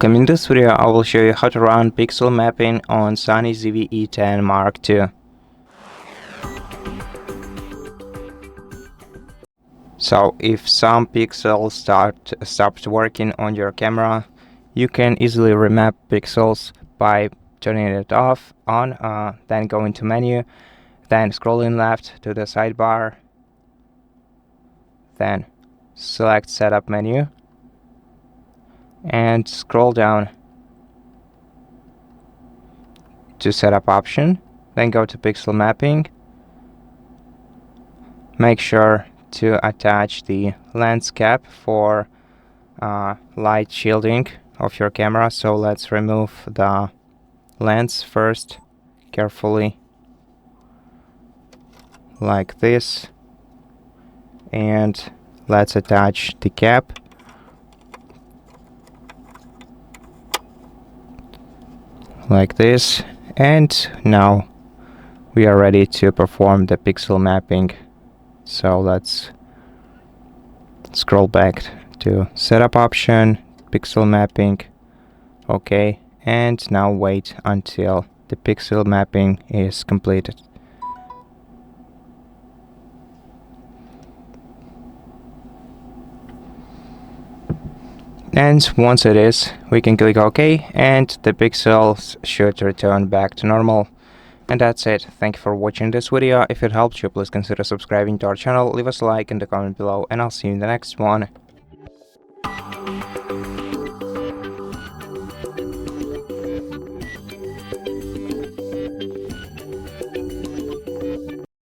In this video, I will show you how to run pixel mapping on SONY ZV-E10 Mark II. So, if some pixels stopped working on your camera, you can easily remap pixels by turning it off, on, then go into menu, then scrolling left to the sidebar, then select setup menu, and scroll down to setup option, then go to pixel mapping. Make sure to attach the lens cap for light shielding of your camera. So let's remove the lens first carefully, like this, and let's attach the cap. Like this, and now we are ready to perform the pixel mapping. So let's scroll back to setup option, pixel mapping, okay, and now wait until the pixel mapping is completed. And once it is, we can click OK, and the pixels should return back to normal. And that's it. Thank you for watching this video. If it helped you, please consider subscribing to our channel, leave us a like in the comment below, and I'll see you in the next one.